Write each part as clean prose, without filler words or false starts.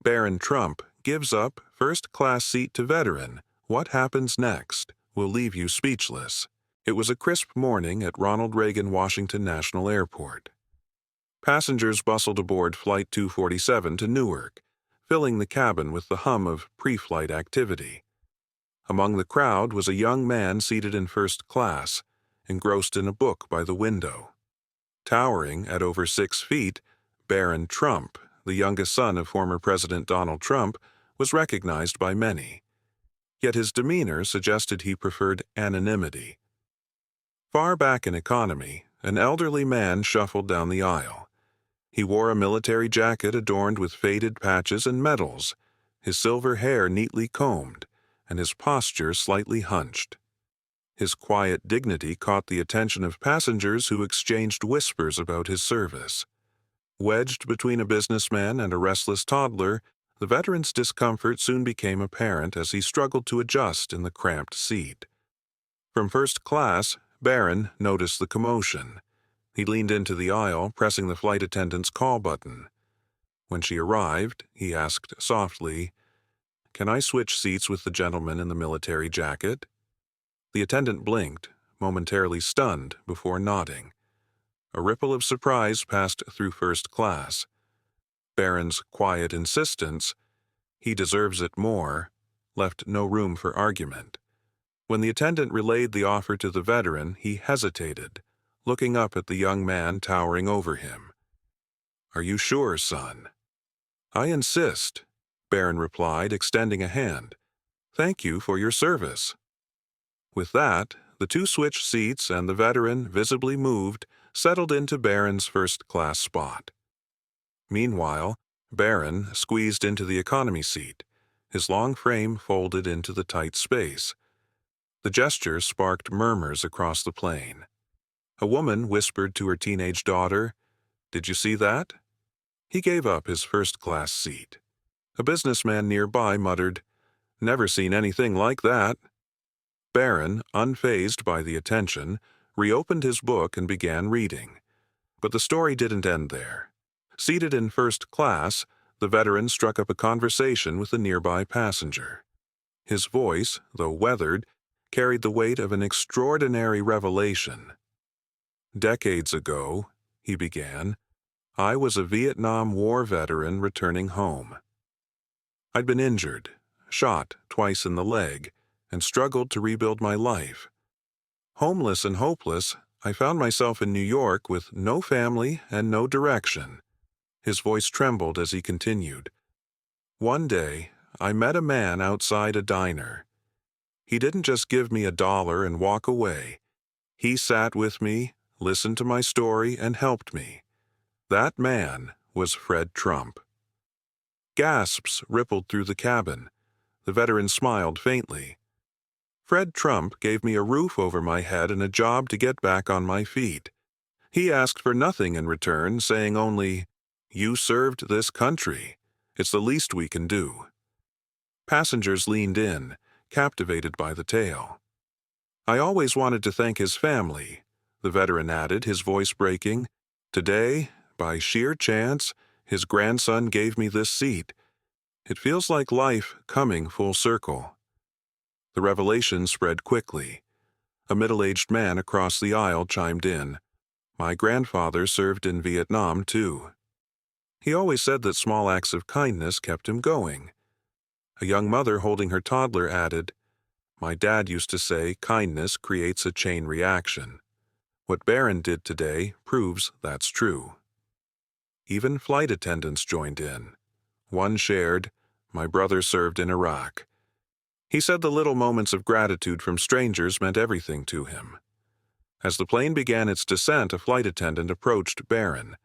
Barron Trump gives up first-class seat to veteran. What happens next will leave you speechless. It was a crisp morning at Ronald Reagan Washington National Airport. Passengers bustled aboard Flight 247 to Newark, filling the cabin with the hum of pre-flight activity. Among the crowd was a young man seated in first class, engrossed in a book by the window. Towering at over 6 feet, Barron Trump, the youngest son of former President Donald Trump, was recognized by many. Yet his demeanor suggested he preferred anonymity. Far back in economy, an elderly man shuffled down the aisle. He wore a military jacket adorned with faded patches and medals, his silver hair neatly combed, and his posture slightly hunched. His quiet dignity caught the attention of passengers who exchanged whispers about his service. Wedged between a businessman and a restless toddler, the veteran's discomfort soon became apparent as he struggled to adjust in the cramped seat. From first class, Barron noticed the commotion. He leaned into the aisle, pressing the flight attendant's call button. When she arrived, he asked softly, "Can I switch seats with the gentleman in the military jacket?" The attendant blinked, momentarily stunned, before nodding. A ripple of surprise passed through first class. Barron's quiet insistence, "He deserves it more," left no room for argument. When the attendant relayed the offer to the veteran, he hesitated, looking up at the young man towering over him. "Are you sure, son?" "I insist," Barron replied, extending a hand. "Thank you for your service." With that, the two switched seats and the veteran, visibly moved, settled into Barron's first-class spot. Meanwhile, Barron squeezed into the economy seat, his long frame folded into the tight space. The gesture sparked murmurs across the plane. A woman whispered to her teenage daughter, "Did you see that?" He gave up his first-class seat. A businessman nearby muttered, "Never seen anything like that." Barron, unfazed by the attention, reopened his book and began reading. But the story didn't end there. Seated in first class, the veteran struck up a conversation with a nearby passenger. His voice, though weathered, carried the weight of an extraordinary revelation. "Decades ago," he began, "I was a Vietnam War veteran returning home. I'd been injured, shot twice in the leg, and struggled to rebuild my life. Homeless and hopeless, I found myself in New York with no family and no direction." His voice trembled as he continued. "One day, I met a man outside a diner. He didn't just give me $1 and walk away. He sat with me, listened to my story, and helped me. That man was Fred Trump." Gasps rippled through the cabin. The veteran smiled faintly. "Fred Trump gave me a roof over my head and a job to get back on my feet. He asked for nothing in return, saying only, 'You served this country. It's the least we can do.'" Passengers leaned in, captivated by the tale. "I always wanted to thank his family," the veteran added, his voice breaking. "Today, by sheer chance, his grandson gave me this seat. It feels like life coming full circle." The revelation spread quickly. A middle-aged man across the aisle chimed in, "My grandfather served in Vietnam, too. He always said that small acts of kindness kept him going." A young mother holding her toddler added, "My dad used to say kindness creates a chain reaction. What Barron did today proves that's true." Even flight attendants joined in. One shared, "My brother served in Iraq." He said the little moments of gratitude from strangers meant everything to him. As the plane began its descent, a flight attendant approached Barron.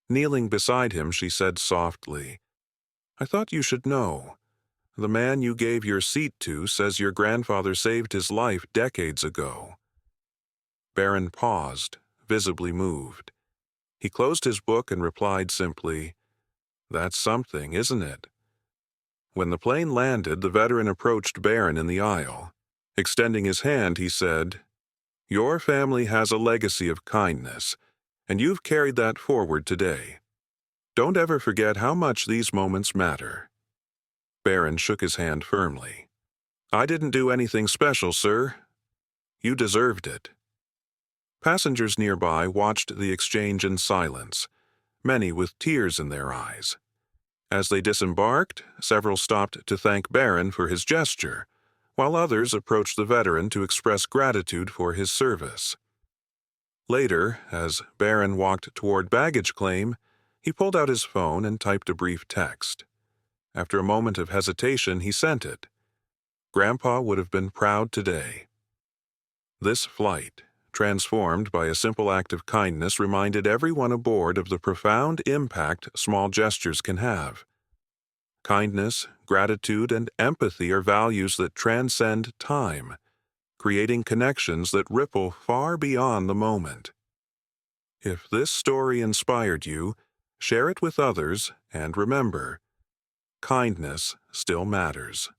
Kneeling beside him, she said softly, "I thought you should know. The man you gave your seat to says your grandfather saved his life decades ago." Barron paused, visibly moved. He closed his book and replied simply, "That's something, isn't it?" When the plane landed, the veteran approached Barron in the aisle. Extending his hand, he said, "Your family has a legacy of kindness, and you've carried that forward today. Don't ever forget how much these moments matter." Barron shook his hand firmly. "I didn't do anything special, sir. You deserved it." Passengers nearby watched the exchange in silence, many with tears in their eyes. As they disembarked, several stopped to thank Barron for his gesture, while others approached the veteran to express gratitude for his service. Later, as Barron walked toward baggage claim, he pulled out his phone and typed a brief text. After a moment of hesitation, he sent it. "Grandpa would have been proud today." This flight, transformed by a simple act of kindness, reminded everyone aboard of the profound impact small gestures can have. Kindness, gratitude, and empathy are values that transcend time, creating connections that ripple far beyond the moment. If this story inspired you, share it with others, and remember, kindness still matters.